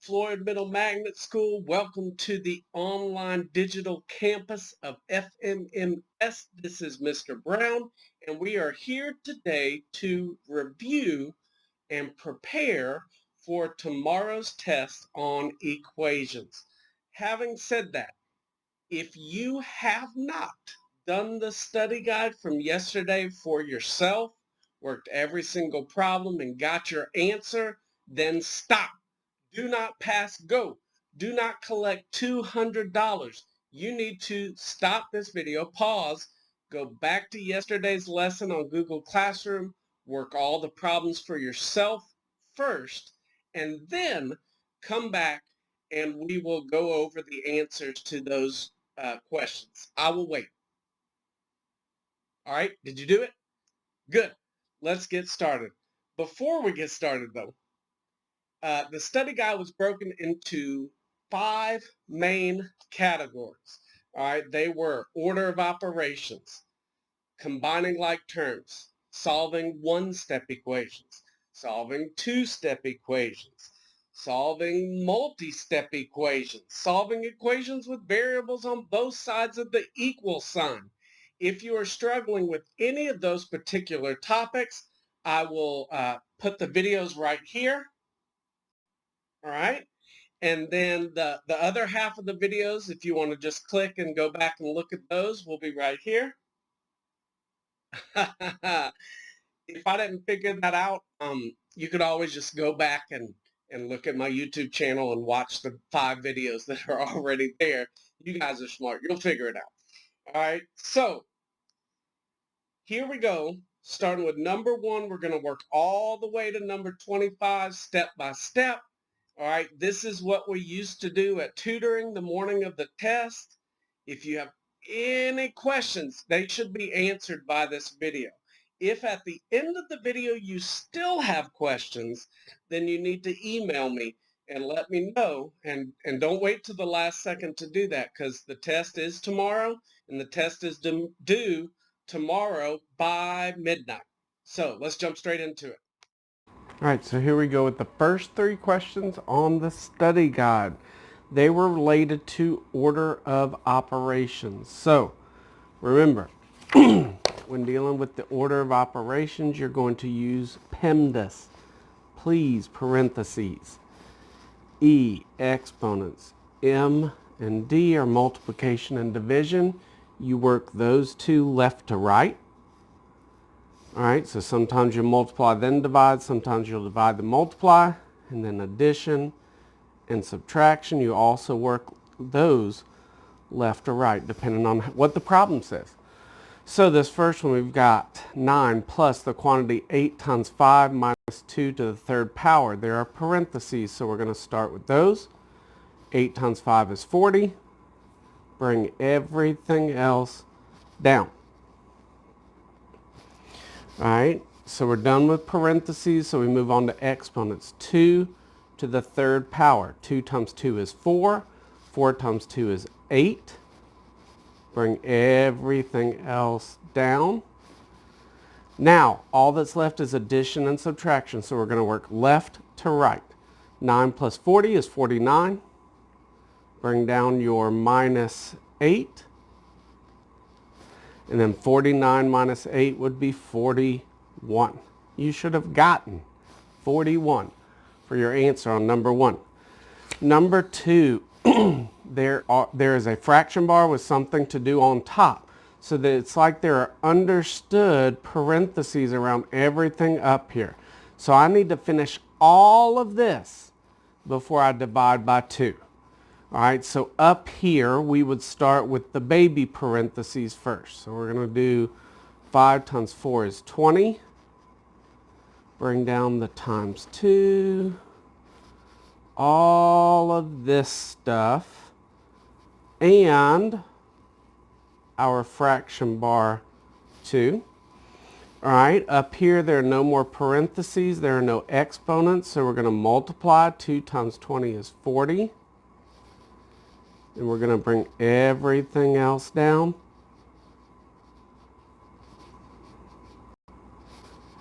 Floyd Middle Magnet School. Welcome to the online digital campus of FMMS. This is Mr. Brown, and we are here today to review and prepare for tomorrow's test on equations. Having said that, if you have not done the study guide from yesterday for yourself, worked every single problem and got your answer, then stop. Do not pass go. Do not collect $200. You need to stop this video, pause, go back to yesterday's lesson on Google Classroom, work all the problems for yourself first, and then come back and we will go over the answers to those questions. I will wait. All right, did you do it? Good. Let's get started. Before we get started though, the study guide was broken into 5 main categories. All right, they were order of operations, combining like terms, solving one-step equations, solving two-step equations, solving multi-step equations, solving equations with variables on both sides of the equal sign. If you are struggling with any of those particular topics, I will put the videos right here. All right. And then the other half of the videos, if you want to just click and go back and look at those, will be right here. If I didn't figure that out, you could always just go back and look at my YouTube channel and watch the 5 videos that are already there. You guys are smart. You'll figure it out. All right. So here we go. Starting with number 1, we're going to work all the way to number 25 step by step. All right, this is what we used to do at tutoring the morning of the test. If you have any questions, they should be answered by this video. If at the end of the video you still have questions, then you need to email me and let me know. And don't wait till the last second to do that, because the test is tomorrow and the test is due tomorrow by midnight. So let's jump straight into it. All right, so here we go with the first 3 questions on the study guide. They were related to order of operations. So remember, when dealing with the order of operations, you're going to use PEMDAS. Please, parentheses. E, exponents. M and D are multiplication and division. You work those 2 left to right. All right, so sometimes you multiply then divide, sometimes you'll divide then multiply, and then addition and subtraction, you also work those left to right, depending on what the problem says. So this first one, we've got 9 plus the quantity 8 times 5 minus 2 to the 3rd power. There are parentheses, so we're going to start with those. 8 times 5 is 40. Bring everything else down. All right, so we're done with parentheses, so we move on to exponents. 2 to the 3rd power. 2 times 2 is 4. 4 times 2 is 8. Bring everything else down. Now, all that's left is addition and subtraction, so we're going to work left to right. 9 plus 40 is 49. Bring down your minus 8. And then 49 minus 8 would be 41. You should have gotten 41 for your answer on number 1. Number 2, there is a fraction bar with something to do on top. So that it's like there are understood parentheses around everything up here. So I need to finish all of this before I divide by 2. All right, so up here, we would start with the baby parentheses first. So we're going to do 5 times 4 is 20. Bring down the times 2. All of this stuff. And our fraction bar 2. All right, up here, there are no more parentheses. There are no exponents, so we're going to multiply. 2 times 20 is 40. And we're going to bring everything else down,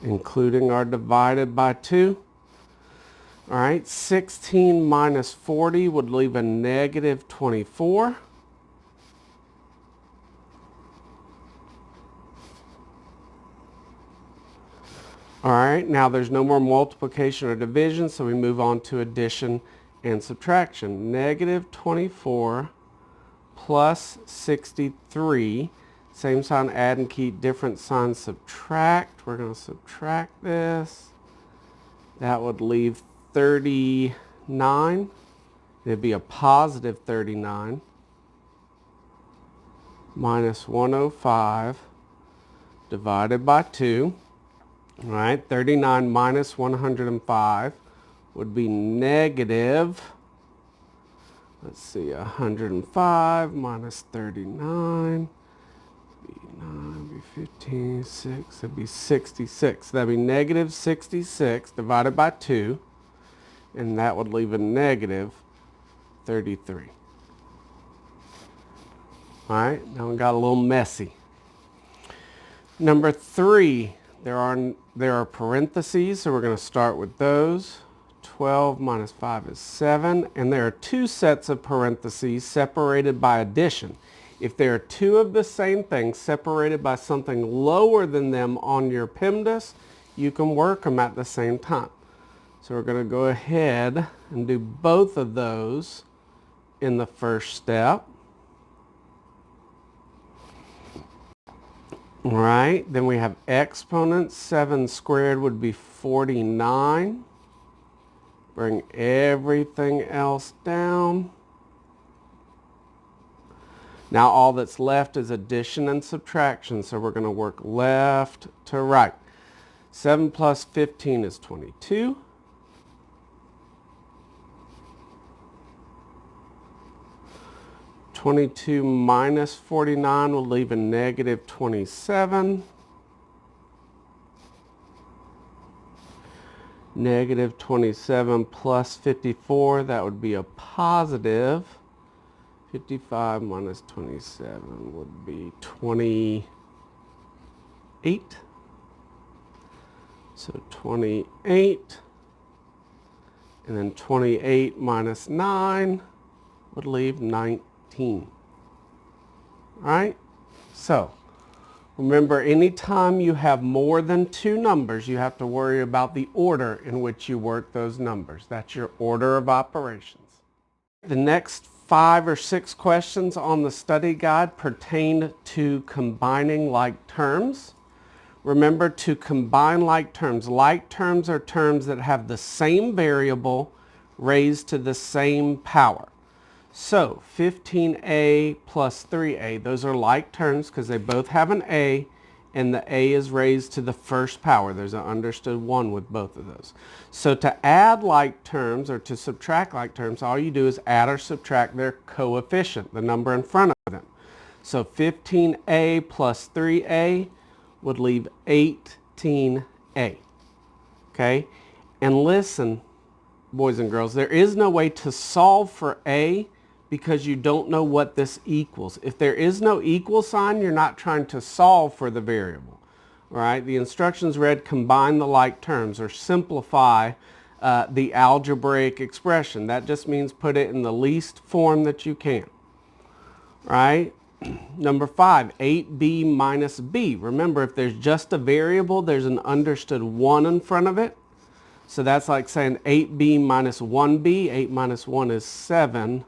including our divided by 2. All right, 16 minus 40 would leave a negative 24. All right, now there's no more multiplication or division, so we move on to addition and subtraction. Negative 24 plus 63. Same sign, add and keep, different sign, subtract. We're going to subtract this. That would leave 39. It'd be a positive 39 minus 105 divided by 2. All right, 39 minus 105 would be negative, let's see, 105 minus 39, be 9, be 15, 6, that'd be 66. That'd be negative 66 divided by 2, and that would leave a negative 33. All right, now we got a little messy. Number 3, there are parentheses, so we're going to start with those. 12 minus 5 is 7, and there are 2 sets of parentheses separated by addition. If there are 2 of the same thing separated by something lower than them on your PEMDAS, you can work them at the same time. So we're going to go ahead and do both of those in the first step. All right, then we have exponents. 7 squared would be 49. Bring everything else down. Now all that's left is addition and subtraction, so we're going to work left to right. 7 plus 15 is 22. (22) minus 49 will leave a negative 27. Negative 27 plus 54, that would be a positive. 55 minus 27 would be 28. So 28. And then 28 minus 9 would leave 19. All right? So remember, anytime you have more than 2 numbers, you have to worry about the order in which you work those numbers. That's your order of operations. The next 5 or 6 questions on the study guide pertain to combining like terms. Remember, to combine like terms are terms that have the same variable raised to the same power. So 15a plus 3a, those are like terms because they both have an a, and the a is raised to the first power. There's an understood 1 with both of those. So to add like terms or to subtract like terms, all you do is add or subtract their coefficient, the number in front of them. So 15a plus 3a would leave 18a. Okay? And listen, boys and girls, there is no way to solve for a because you don't know what this equals. If there is no equal sign, you're not trying to solve for the variable. All right? The instructions read combine the like terms or simplify the algebraic expression. That just means put it in the least form that you can. All right? Number 5, 8b minus b. Remember, if there's just a variable, there's an understood 1 in front of it. So that's like saying 8b minus 1b. 8 minus 1 is 7b.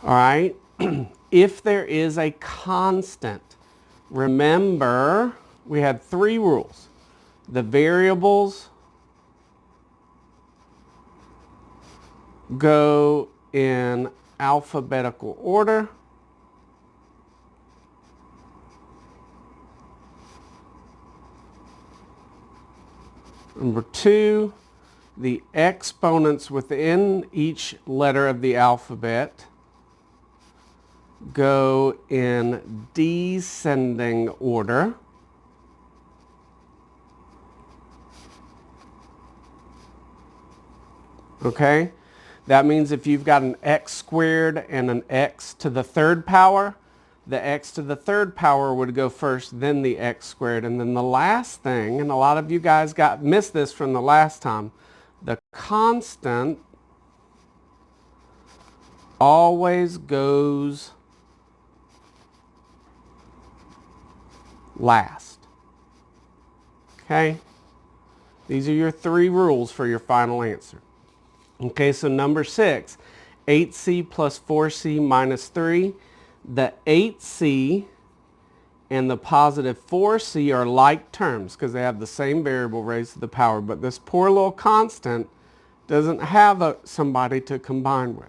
All right. If there is a constant, remember we had 3 rules. The variables go in alphabetical order. Number 2, the exponents within each letter of the alphabet go in descending order. Okay? That means if you've got an x squared and an x to the 3rd power, the x to the third power would go first, then the x squared. And then the last thing, and a lot of you guys missed this from the last time, the constant always goes last. Okay? These are your 3 rules for your final answer. Okay, so number 6, 8c plus 4c minus 3. The 8c and the positive 4c are like terms because they have the same variable raised to the power, but this poor little constant doesn't have somebody to combine with.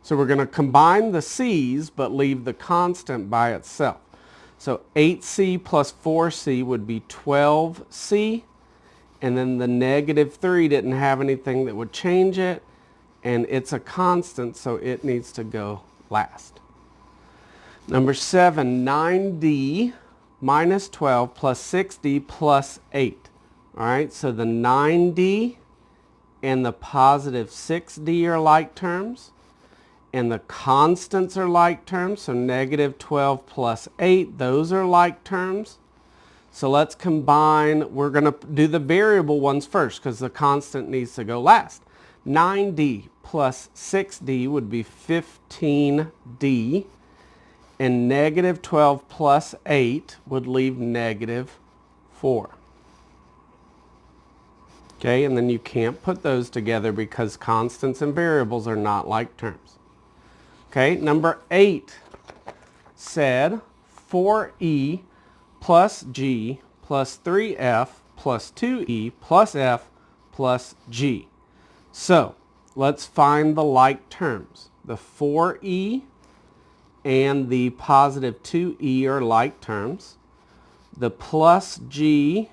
So we're going to combine the c's but leave the constant by itself. So 8c plus 4c would be 12c, and then the negative 3 didn't have anything that would change it, and it's a constant, so it needs to go last. Number 7, 9d minus 12 plus 6d plus 8. All right, so the 9d and the positive 6d are like terms, and the constants are like terms, so negative 12 plus 8, those are like terms. So let's combine, we're going to do the variable ones first because the constant needs to go last. 9d plus 6d would be 15d, and negative 12 plus 8 would leave negative 4. Okay, and then you can't put those together because constants and variables are not like terms. Okay, number 8 said 4e plus g plus 3f plus 2e plus f plus g. So let's find the like terms. The 4e and the positive 2e are like terms. The plus g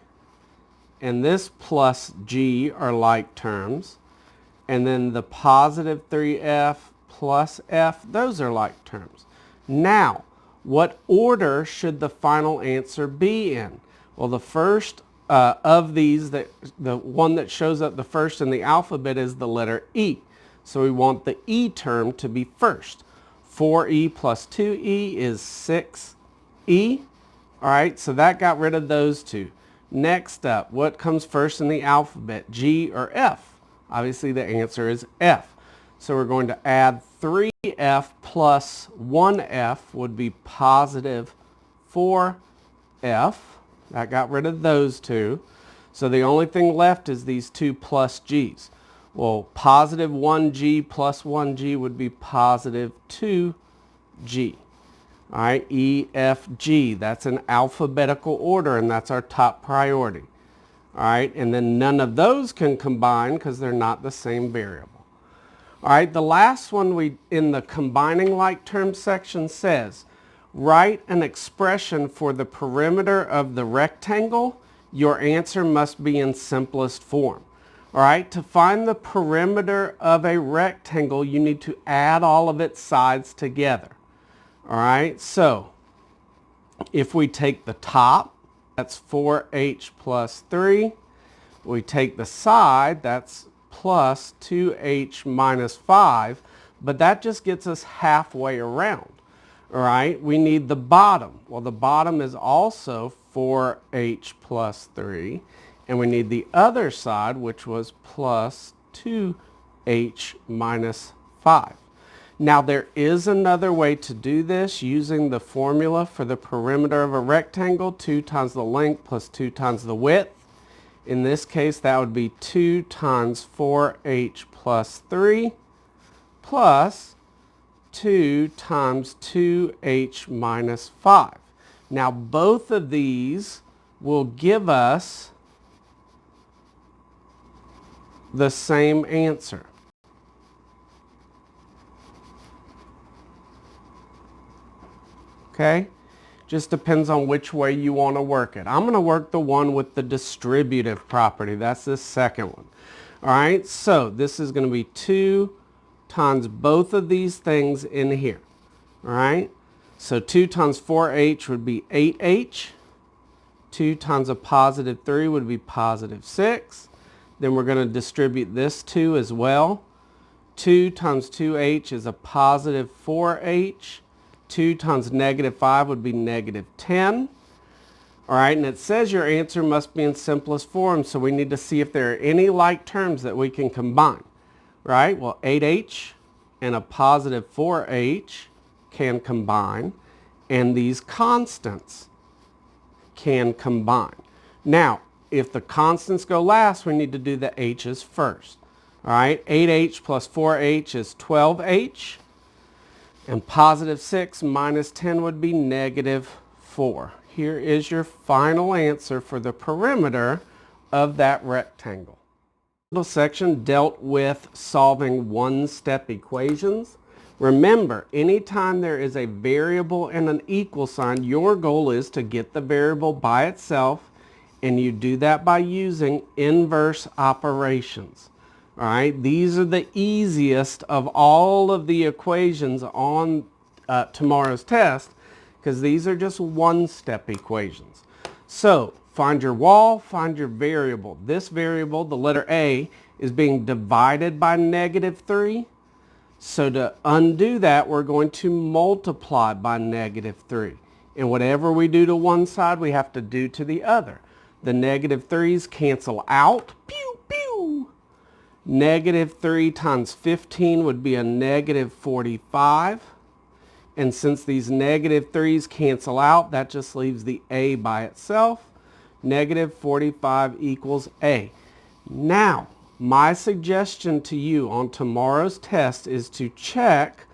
and this plus g are like terms. And then the positive 3f plus f, those are like terms. Now, what order should the final answer be in? Well, the first of these, the one that shows up the first in the alphabet is the letter E. So we want the E term to be first. 4e plus 2e is 6e. All right, so that got rid of those two. Next up, what comes first in the alphabet, G or F? Obviously, the answer is F. So we're going to add 3f plus 1f would be positive 4f. That got rid of those two. So the only thing left is these two plus g's. Well, positive 1g plus 1g would be positive 2g. All right, E, F, G. That's an alphabetical order, and that's our top priority. All right, and then none of those can combine because they're not the same variable. All right, the last one in the combining like terms section says, write an expression for the perimeter of the rectangle. Your answer must be in simplest form. All right, to find the perimeter of a rectangle, you need to add all of its sides together. All right, so if we take the top, that's 4h plus 3. We take the side, that's plus 2h minus 5, but that just gets us halfway around. All right, we need the bottom. Well, the bottom is also 4h plus 3, and we need the other side, which was plus 2h minus 5. Now, there is another way to do this using the formula for the perimeter of a rectangle, 2 times the length plus 2 times the width. In this case, that would be 2 times 4h plus 3 plus 2 times 2h minus 5. Now, both of these will give us the same answer. Okay? Just depends on which way you want to work it. I'm going to work the one with the distributive property. That's the second one. All right, so this is going to be 2 times both of these things in here. All right, so 2 times 4h would be 8h. 2 times a positive 3 would be positive 6. Then we're going to distribute this 2 as well. 2 times 2h is a positive 4h. 2 times negative 5 would be negative 10. All right, and it says your answer must be in simplest form, so we need to see if there are any like terms that we can combine. Right? Well, 8h and a positive 4h can combine, and these constants can combine. Now, if the constants go last, we need to do the h's first. All right, 8h plus 4h is 12h, and positive 6 minus 10 would be negative 4. Here is your final answer for the perimeter of that rectangle. This section dealt with solving one-step equations. Remember, anytime there is a variable and an equal sign, your goal is to get the variable by itself, and you do that by using inverse operations. All right, these are the easiest of all of the equations on tomorrow's test, because these are just one-step equations. So find your wall, find your variable. This variable, the letter A, is being divided by negative 3. So to undo that, we're going to multiply by negative 3. And whatever we do to one side, we have to do to the other. The negative 3's cancel out. Pew, pew. Negative 3 times 15 would be a negative 45. And since these negative 3's cancel out, that just leaves the A by itself. Negative 45 equals A. Now, my suggestion to you on tomorrow's test is to check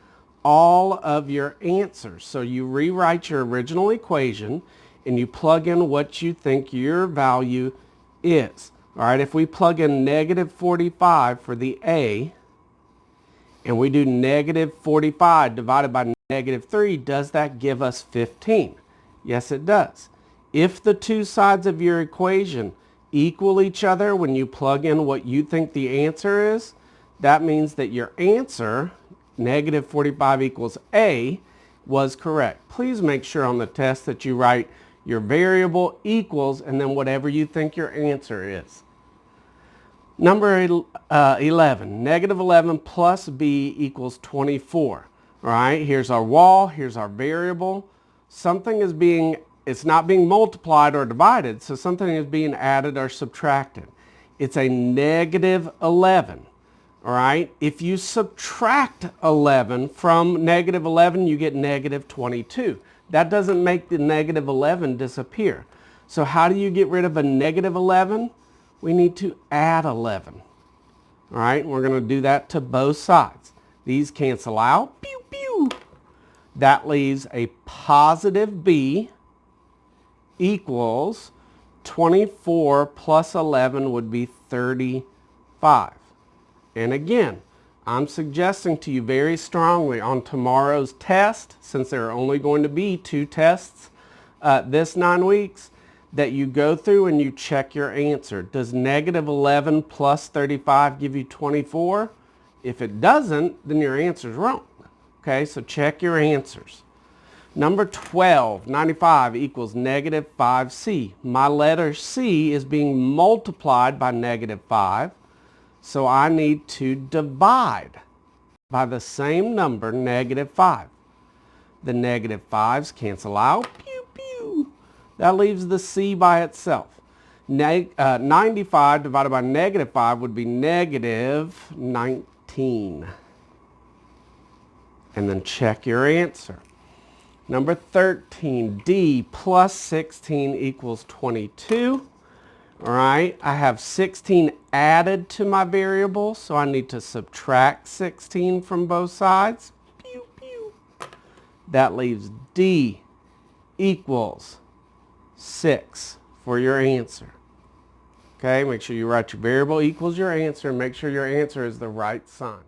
all of your answers. So you rewrite your original equation and you plug in what you think your value is. All right, if we plug in negative 45 for the A, and we do negative 45 divided by negative 3, does that give us 15? Yes, it does. If the two sides of your equation equal each other when you plug in what you think the answer is, that means that your answer, negative 45 equals A, was correct. Please make sure on the test that you write your variable equals and then whatever you think your answer is. Number 11, negative 11 plus B equals 24. All right, here's our wall, here's our variable. Something is it's not being multiplied or divided, so something is being added or subtracted. It's a negative 11. All right, if you subtract 11 from negative 11, you get negative 22. That doesn't make the negative 11 disappear. So how do you get rid of a negative 11? We need to add 11. All right, we're going to do that to both sides. These cancel out. Pew, pew. That leaves a positive B equals 24 plus 11 would be 35. And again, I'm suggesting to you very strongly on tomorrow's test, since there are only going to be 2 tests this 9 weeks, that you go through and you check your answer. Does negative 11 plus 35 give you 24? If it doesn't, then your answer is wrong. Okay, so check your answers. Number 12, 95 equals negative 5C. My letter C is being multiplied by negative 5, so I need to divide by the same number, negative 5. The negative 5's cancel out. Pew, pew. That leaves the C by itself. 95 divided by negative 5 would be negative 19. And then check your answer. Number 13, D plus 16 equals 22. All right, I have 16 added to my variable, so I need to subtract 16 from both sides. Pew, pew. That leaves D equals 6 for your answer. Okay, make sure you write your variable equals your answer and make sure your answer is the right sign.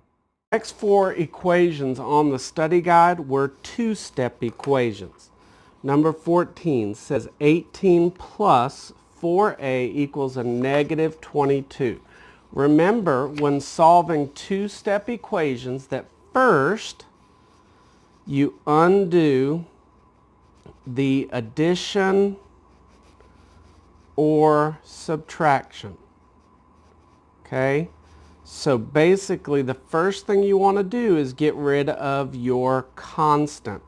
Next 4 equations on the study guide were 2-step equations. Number 14 says 18 plus 4a equals a negative 22. Remember, when solving 2-step equations, that first you undo the addition or subtraction. Okay? So basically the first thing you want to do is get rid of your constant.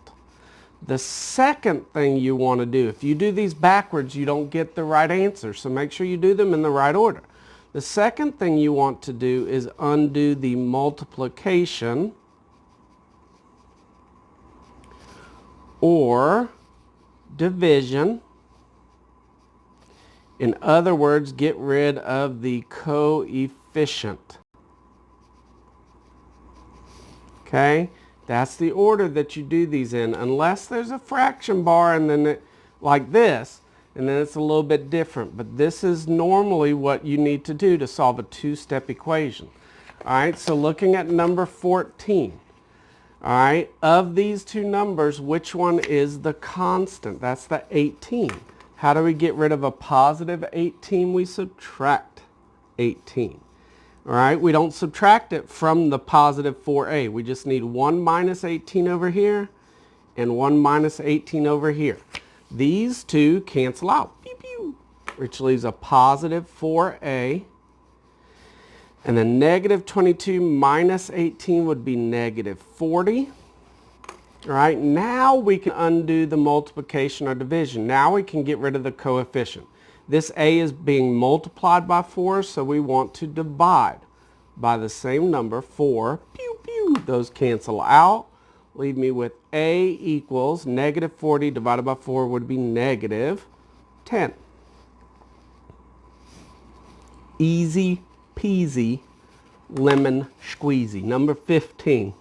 The second thing you want to do, if you do these backwards, you don't get the right answer. So make sure you do them in the right order. The second thing you want to do is undo the multiplication or division. In other words, get rid of the coefficient. Okay, that's the order that you do these in, unless there's a fraction bar and then like this, and then it's a little bit different. But this is normally what you need to do to solve a two-step equation. All right, so looking at number 14. All right, of these two numbers, which one is the constant? That's the 18. How do we get rid of a positive 18? We subtract 18. All right, we don't subtract it from the positive 4a. We just need 1 minus 18 over here and 1 minus 18 over here. These two cancel out, pew, pew, which leaves a positive 4a. And then negative 22 minus 18 would be negative 40. All right, now we can undo the multiplication or division. Now we can get rid of the coefficient. This a is being multiplied by 4, so we want to divide by the same number, 4. Pew, pew. Those cancel out. Leave me with a equals negative 40 divided by 4 would be negative 10. Easy peasy, lemon squeezy. Number 15.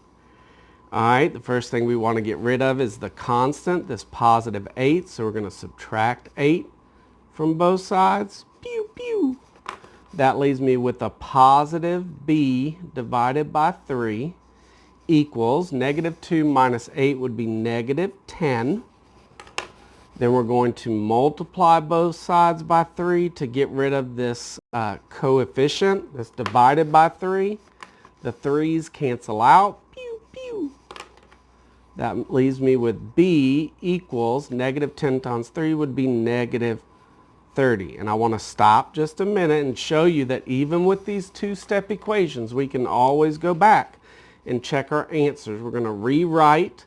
All right, the first thing we want to get rid of is the constant, this positive 8. So we're going to subtract 8 from both sides. Pew, pew. That leaves me with a positive b divided by 3 equals negative 2 minus 8 would be negative 10. Then we're going to multiply both sides by 3 to get rid of this coefficient. That's divided by 3. The 3's cancel out. Pew, pew. That leaves me with b equals negative 10 times 3 would be negative 30. And I want to stop just a minute and show you that even with these two-step equations, we can always go back and check our answers. We're going to rewrite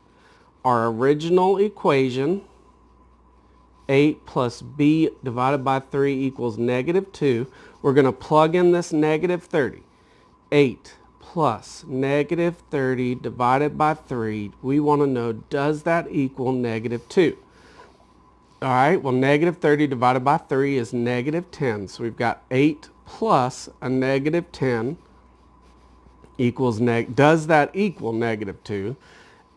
our original equation. 8 plus b divided by 3 equals negative 2. We're going to plug in this negative 30. 8 plus negative 30 divided by 3. We want to know, does that equal negative 2? All right, well, negative 30 divided by 3 is negative 10. So we've got 8 plus a negative 10 equals does that equal negative 2?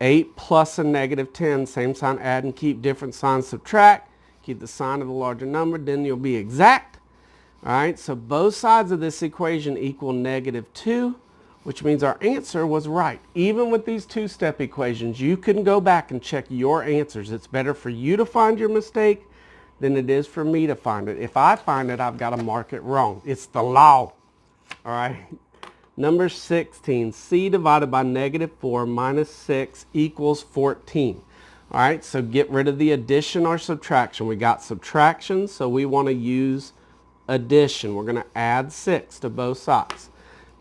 8 plus a negative 10, same sign, add and keep, different signs, subtract. Keep the sign of the larger number, then you'll be exact. All right, so both sides of this equation equal negative 2, which means our answer was right. Even with these two-step equations, you can go back and check your answers. It's better for you to find your mistake than it is for me to find it. If I find it, I've got to mark it wrong. It's the law. All right. Number 16, c divided by negative 4 minus 6 equals 14. All right, so get rid of the addition or subtraction. We got subtraction, so we want to use addition. We're going to add 6 to both sides.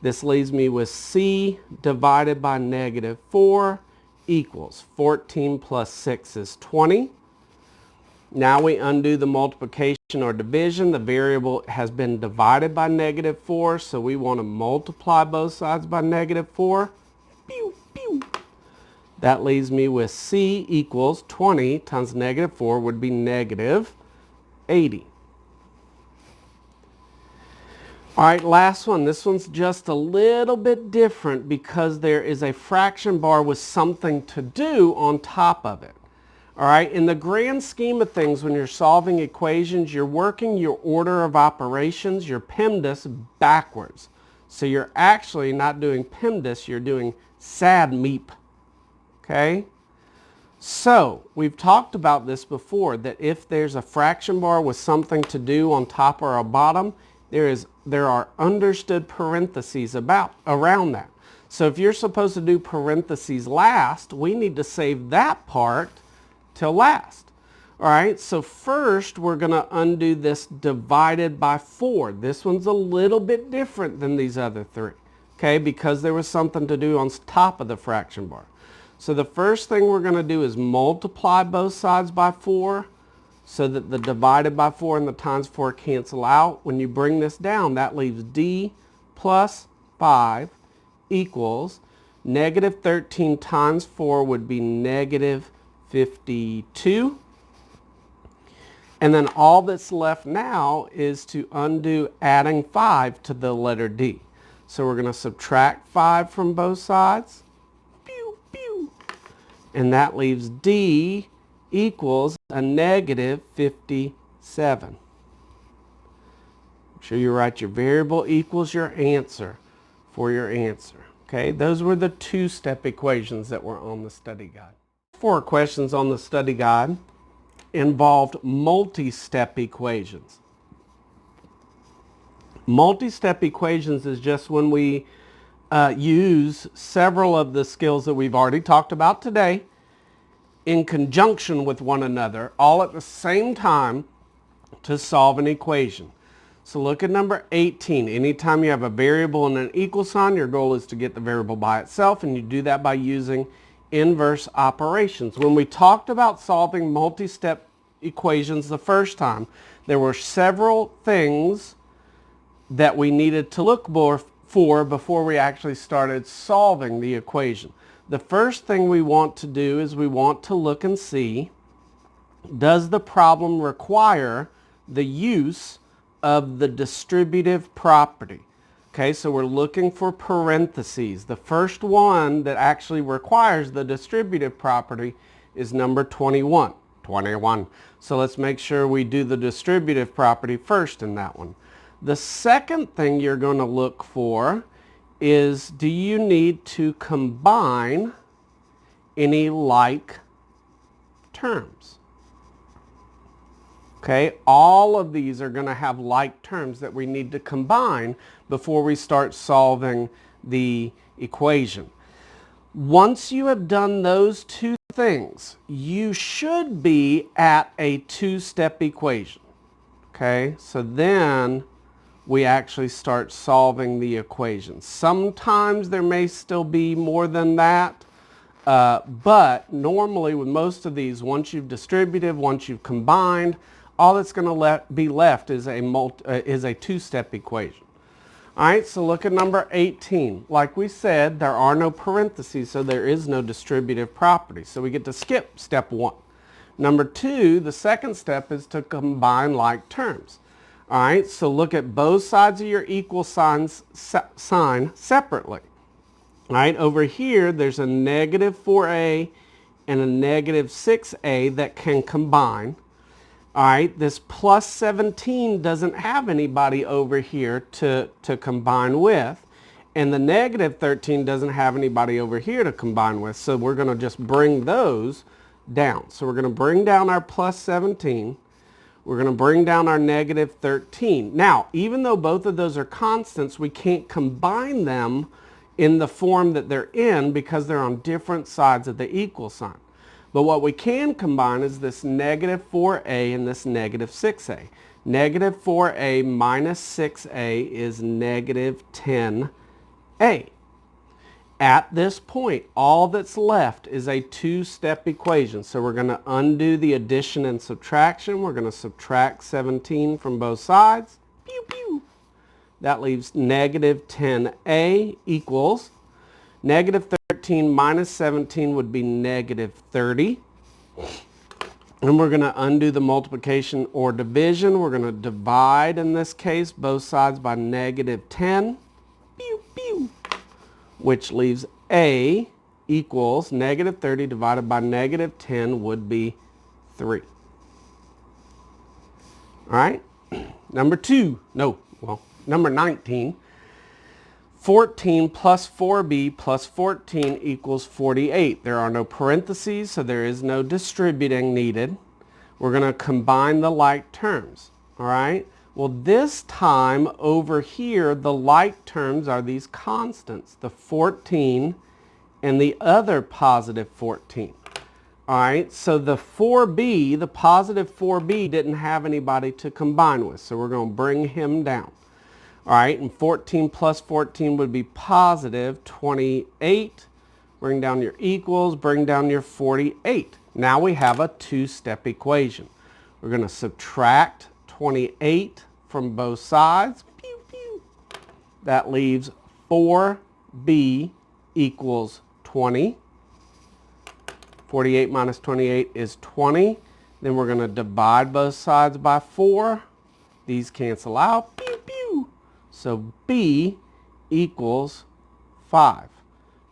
This leaves me with c divided by negative 4 equals 14 plus 6 is 20. Now we undo the multiplication or division. The variable has been divided by negative 4, so we want to multiply both sides by negative 4. Pew, pew. That leaves me with c equals 20 times negative 4 would be negative 80. All right, last one. This one's just a little bit different because there is a fraction bar with something to do on top of it. All right, in the grand scheme of things, when you're solving equations, you're working your order of operations, your PEMDAS, backwards. So you're actually not doing PEMDAS, you're doing SAD-MEP. Okay? So we've talked about this before, that if there's a fraction bar with something to do on top or a bottom, there are understood parentheses around that. So if you're supposed to do parentheses last, we need to save that part till last. All right, so first we're going to undo this divided by 4. This one's a little bit different than these other three, okay, because there was something to do on top of the fraction bar. So the first thing we're going to do is multiply both sides by 4 so that the divided by 4 and the times 4 cancel out. When you bring this down, that leaves d plus 5 equals negative 13 times 4 would be negative 52. And then all that's left now is to undo adding 5 to the letter D. So we're going to subtract 5 from both sides. Pew, pew. And that leaves D equals a negative 57. Make sure you write your variable equals your answer for your answer. Okay, those were the two-step equations that were on the study guide. 4 questions on the study guide involved multi-step equations. Multi-step equations is just when we use several of the skills that we've already talked about today in conjunction with one another, all at the same time to solve an equation. So look at number 18. Anytime you have a variable and an equal sign, your goal is to get the variable by itself, and you do that by using inverse operations. When we talked about solving multi-step equations the first time, there were several things that we needed to look for before we actually started solving the equation. The first thing we want to do is we want to look and see, does the problem require the use of the distributive property? Okay, so we're looking for parentheses. The first one that actually requires the distributive property is number 21. 21. So let's make sure we do the distributive property first in that one. The second thing you're going to look for is, do you need to combine any like terms? Okay, all of these are going to have like terms that we need to combine before we start solving the equation. Once you have done those two things, you should be at a two-step equation. Okay, so then we actually start solving the equation. Sometimes there may still be more than that, but normally with most of these, once you've distributed, once you've combined, all that's going to be left is a two-step equation. All right, so look at number 18. Like we said, there are no parentheses, so there is no distributive property. So we get to skip step 1. Number 2, the second step is to combine like terms. All right, so look at both sides of your equal sign separately. All right, over here, there's a negative 4a and a negative 6a that can combine. All right, this plus 17 doesn't have anybody over here to combine with, and the negative 13 doesn't have anybody over here to combine with, so we're going to just bring those down. So we're going to bring down our plus 17. We're going to bring down our negative 13. Now, even though both of those are constants, we can't combine them in the form that they're in because they're on different sides of the equal sign. But what we can combine is this negative 4a and this negative 6a. Negative 4a minus 6a is negative 10a. At this point, all that's left is a two-step equation. So we're going to undo the addition and subtraction. We're going to subtract 17 from both sides. Pew, pew. That leaves negative 10a equals negative 13 minus 17 would be negative 30. And we're going to undo the multiplication or division. We're going to divide, in this case, both sides by negative 10. Pew, pew. Which leaves a equals negative 30 divided by negative 10 would be 3. All right, number 19. 14 plus 4b plus 14 equals 48. There are no parentheses, so there is no distributing needed. We're going to combine the like terms, all right? Well, this time over here, the like terms are these constants, the 14 and the other positive 14. All right, so the 4b, the positive 4b didn't have anybody to combine with, so we're going to bring him down. All right, and 14 plus 14 would be positive 28 bring down your equals, bring down your 48. Now we have a two-step equation. We're going to subtract 28 from both sides. Pew, pew. That leaves 4b equals 20. 48 minus 28 is 20. Then we're going to divide both sides by 4. These cancel out. Pew, pew. So b equals 5.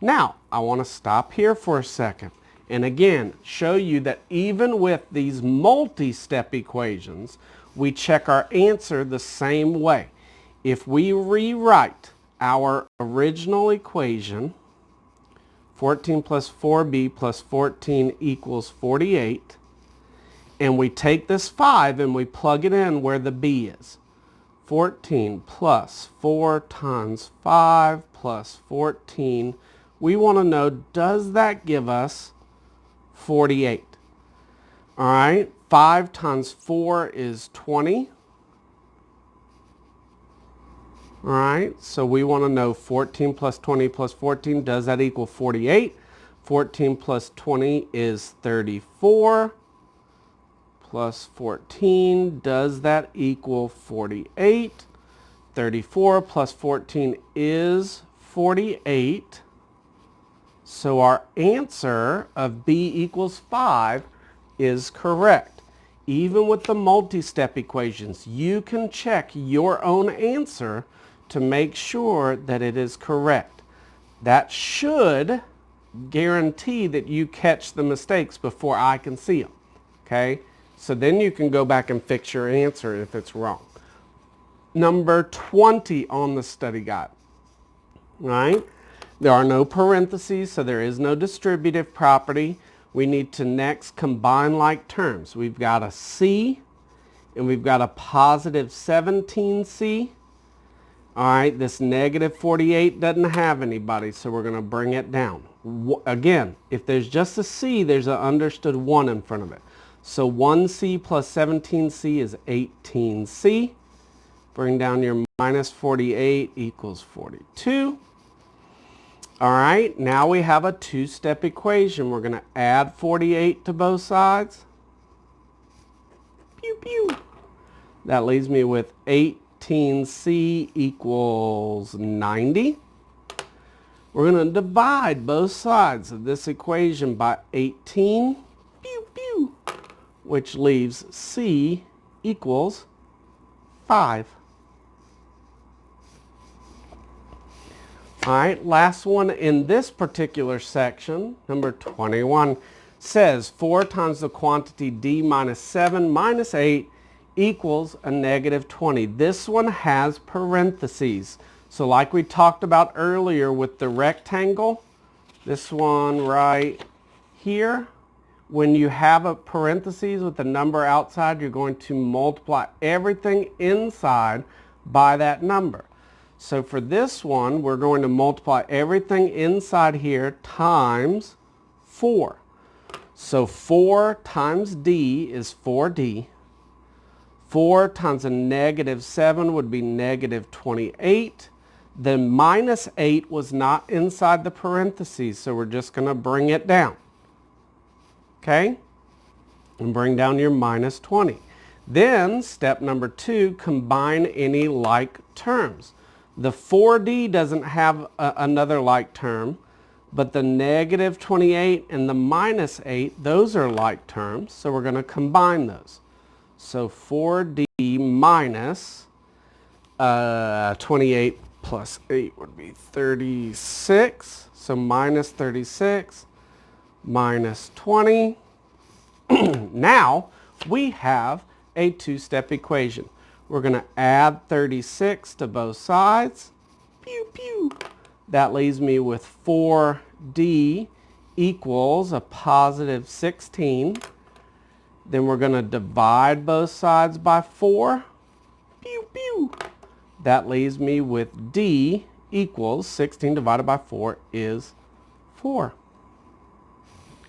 Now, I want to stop here for a second and again show you that even with these multi-step equations, we check our answer the same way. If we rewrite our original equation, 14 plus 4b plus 14 equals 48, and we take this 5 and we plug it in where the b is. 14 plus 4 times 5 plus 14. We want to know, does that give us 48? All right, 5 times 4 is 20. All right, so we want to know 14 plus 20 plus 14, does that equal 48? 14 plus 20 is 34. Plus 14, does that equal 48? 34 plus 14 is 48. So our answer of b equals 5 is correct. Even with the multi-step equations, you can check your own answer to make sure that it is correct. That should guarantee that you catch the mistakes before I can see them. Okay? So then you can go back and fix your answer if it's wrong. Number 20 on the study guide, right? There are no parentheses, so there is no distributive property. We need to next combine like terms. We've got a C and we've got a positive 17C. All right, this negative 48 doesn't have anybody, so we're going to bring it down. Again, if there's just a C, there's an understood 1 in front of it. So 1C plus 17C is 18C. Bring down your minus 48 equals 42. All right, now we have a two-step equation. We're going to add 48 to both sides. Pew, pew. That leaves me with 18C equals 90. We're going to divide both sides of this equation by 18. Pew, pew. Which leaves C equals 5. All right, last one in this particular section, number 21, says 4 times the quantity D minus 7 minus 8 equals a negative 20. This one has parentheses. So like we talked about earlier with the rectangle, this one right here, when you have a parentheses with a number outside, you're going to multiply everything inside by that number. So for this one, we're going to multiply everything inside here times 4. So 4 times D is 4D. 4 times a negative 7 would be negative 28. Then minus 8 was not inside the parentheses, so we're just going to bring it down. Okay? And bring down your minus 20. Then, step number 2, combine any like terms. The 4D doesn't have another like term, but the negative 28 and the minus 8, those are like terms, so we're going to combine those. So 4D minus 28 plus 8 would be 36. So minus 36 minus 20. Now we have a two-step equation. We're going to add 36 to both sides. Pew, pew. That leaves me with 4D equals a positive 16. Then we're going to divide both sides by 4. Pew, pew. That leaves me with D equals 16 divided by 4 is 4.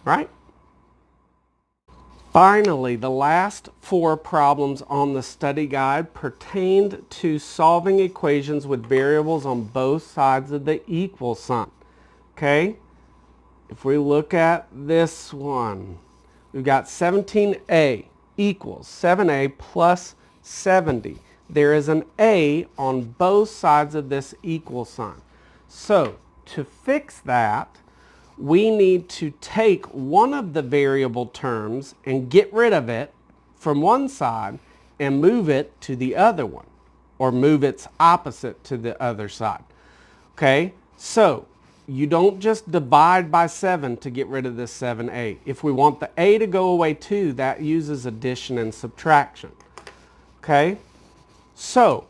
Right? Finally, the last 4 problems on the study guide pertained to solving equations with variables on both sides of the equal sign. Okay? if we look at this one, we've got 17a equals 7a plus 70. There is an a on both sides of this equal sign. So to fix that, we need to take one of the variable terms and get rid of it from one side and move it to the other one, or move its opposite to the other side. Okay, so you don't just divide by 7 to get rid of this 7a. If we want the a to go away too, that uses addition and subtraction. Okay, so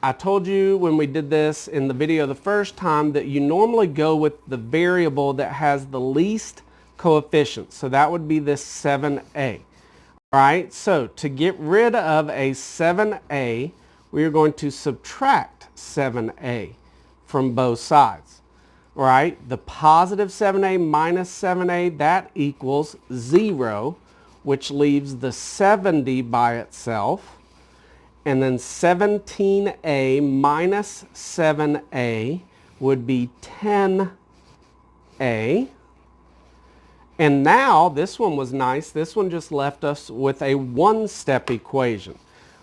I told you when we did this in the video the first time that you normally go with the variable that has the least coefficient. So that would be this 7a. All right, so to get rid of a 7a, we are going to subtract 7a from both sides. All right, the positive 7a minus 7a, that equals 0, which leaves the 70 by itself. And then 17a minus 7a would be 10a. And now, this one was nice. This one just left us with a one-step equation.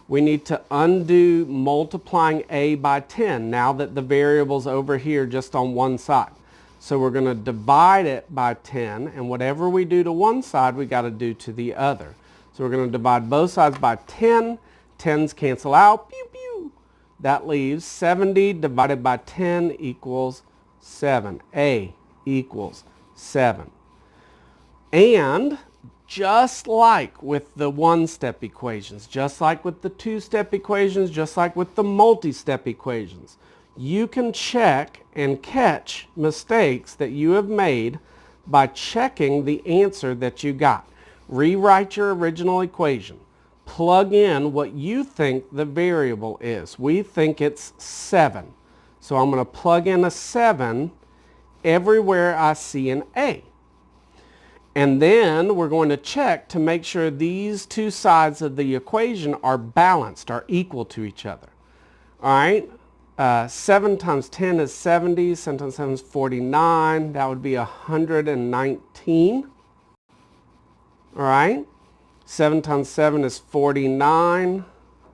We need to undo multiplying a by 10 now that the variable's over here just on one side. So we're going to divide it by 10, and whatever we do to one side, we got to do to the other. So we're going to divide both sides by 10. 10s cancel out. Pew, pew. That leaves 70 divided by 10 equals 7. A equals 7. And just like with the one-step equations, just like with the two-step equations, just like with the multi-step equations, you can check and catch mistakes that you have made by checking the answer that you got. Rewrite your original equation. Plug in what you think the variable is. We think it's 7. So I'm going to plug in a 7 everywhere I see an A. And then we're going to check to make sure these two sides of the equation are balanced, are equal to each other. All right, 7 times 10 is 70, 7 times 7 is 49, that would be 119. All right, 7 times 7 is 49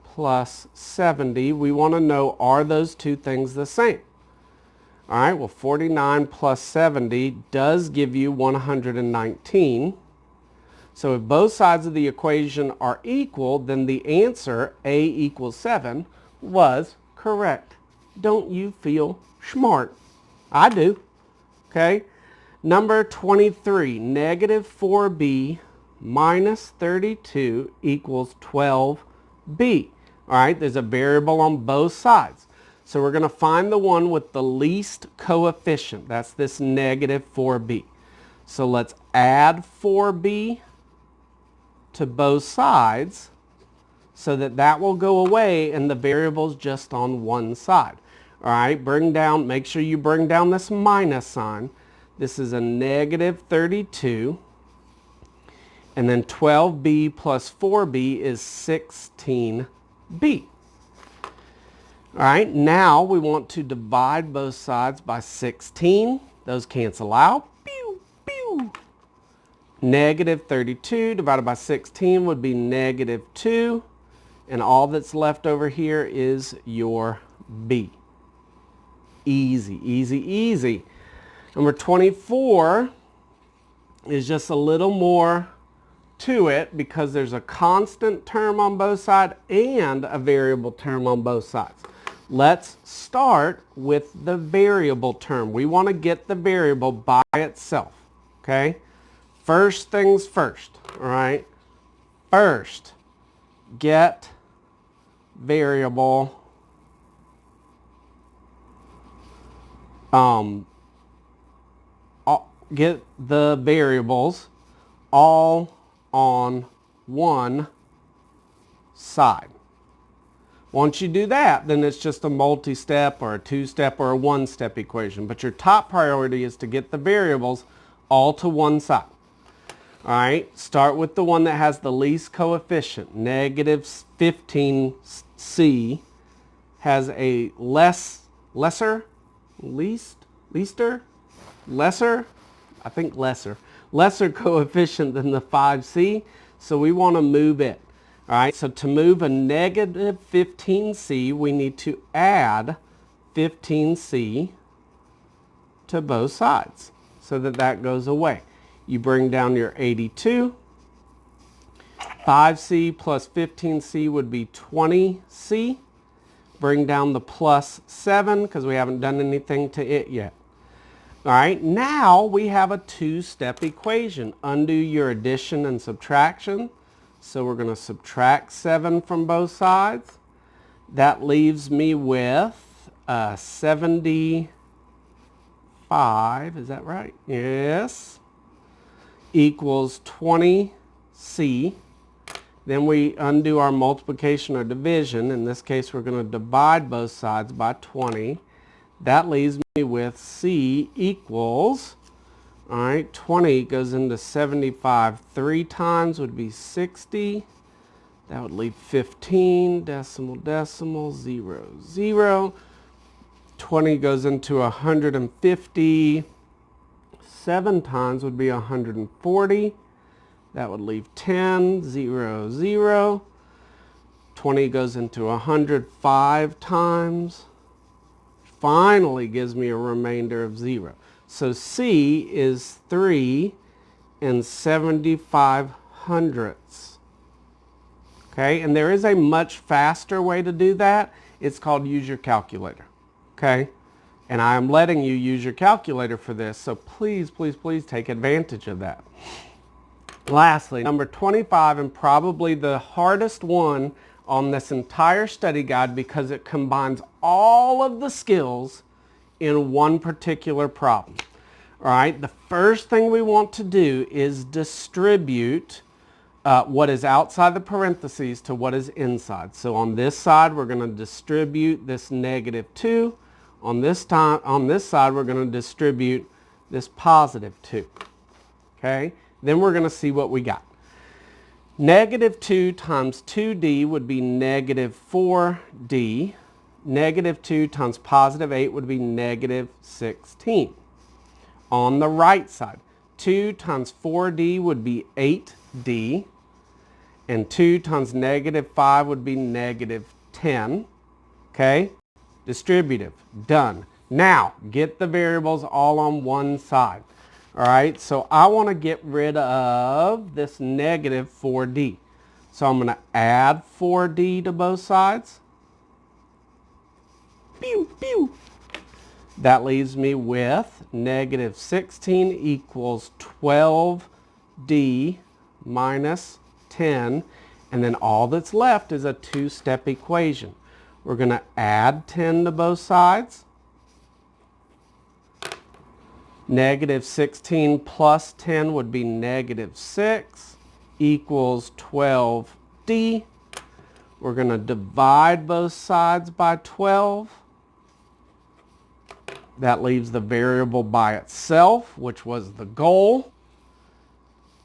plus 70. We want to know, are those two things the same? All right, well, 49 plus 70 does give you 119. So if both sides of the equation are equal, then the answer, A equals 7, was correct. Don't you feel smart? I do. Okay. Number 23, negative 4b minus 32 equals 12b. All right, there's a variable on both sides. So we're going to find the one with the least coefficient. That's this negative 4b. So let's add 4b to both sides so that that will go away and the variable's just on one side. All right, make sure you bring down this minus sign. This is a negative 32. And then 12b plus 4b is 16b. All right, now we want to divide both sides by 16. Those cancel out. Pew, pew. Negative 32 divided by 16 would be negative 2. And all that's left over here is your b. Easy, easy, easy. Number 24 is just a little more to it because there's a constant term on both sides and a variable term on both sides. Let's start with the variable term. We want to get the variable by itself, okay? First things first, all right? First, get variable get the variables all on one side. Once you do that, then it's just a multi-step or a two-step or a one-step equation. But your top priority is to get the variables all to one side. All right, start with the one that has the least coefficient. Negative 15c has a lesser I think lesser coefficient than the 5c, so we want to move it. All right, so to move a negative 15c, we need to add 15c to both sides so that that goes away. You bring down your 82. 5c plus 15c would be 20c. Bring down the plus 7 because we haven't done anything to it yet. All right, now we have a two-step equation. Undo your addition and subtraction. So we're going to subtract 7 from both sides. That leaves me with 75, is that right? Yes. Equals 20c. Then we undo our multiplication or division. In this case, we're going to divide both sides by 20. That leaves me with c equals, all right, 20 goes into 75 3 times would be 60. That would leave 15, decimal, 0, 0. 20 goes into 150. 7 times would be 140. That would leave 10, 0, 0. 20 goes into 105 times. Finally gives me a remainder of 0. So C is 3 75/100. Okay, and there is a much faster way to do that. It's called use your calculator. Okay, and I am letting you use your calculator for this, so please, please, please take advantage of that. Lastly, number 25, and probably the hardest one on this entire study guide because it combines all of the skills in one particular problem. All right, the first thing we want to do is distribute what is outside the parentheses to what is inside. So on this side, we're going to distribute this -2. On this side, we're going to distribute this +2. Okay, then we're going to see what we got. -2 times 2d would be -4d. -2 times +8 would be -16. On the right side, 2 times 4d would be 8d. And 2 times -5 would be -10. Okay? Distributive. Done. Now, get the variables all on one side. All right? So I want to get rid of this -4d. So I'm going to add 4d to both sides. Pew, pew. That leaves me with -16 equals 12d minus 10, and then all that's left is a two-step equation. We're going to add 10 to both sides. -16 plus 10 would be -6 equals 12d. We're going to divide both sides by 12. That leaves the variable by itself, which was the goal.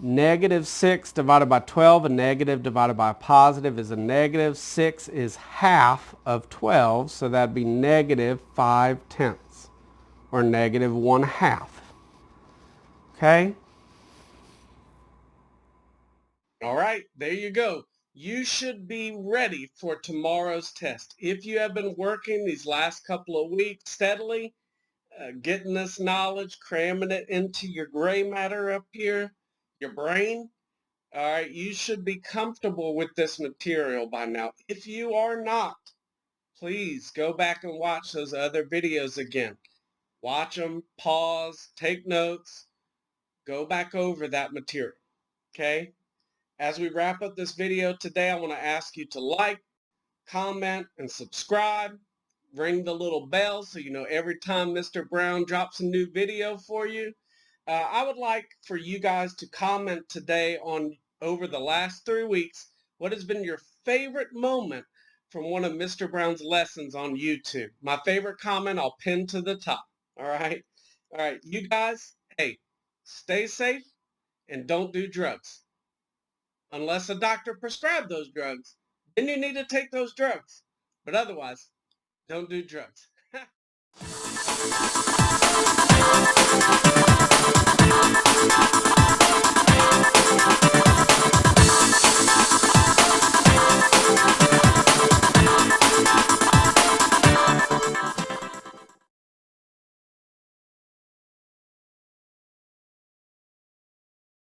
-6 divided by 12, a negative divided by a positive is a negative. 6 is half of 12, so that'd be -5/10, or -1/2. Okay? All right, there you go. You should be ready for tomorrow's test. If you have been working these last couple of weeks steadily, getting this knowledge, cramming it into your gray matter up here, your brain, all right, you should be comfortable with this material by now. If you are not, please go back and watch those other videos again. Watch them, pause, take notes, go back over that material, okay? As we wrap up this video today, I want to ask you to like, comment, and subscribe. Ring the little bell so you know every time Mr. Brown drops a new video for you. I would like for you guys to comment today on, over the last 3 weeks, what has been your favorite moment from one of Mr. Brown's lessons on YouTube. My favorite comment I'll pin to the top. All right? All right, you guys, hey, stay safe and don't do drugs. Unless a doctor prescribed those drugs, then you need to take those drugs. But otherwise, don't do drugs.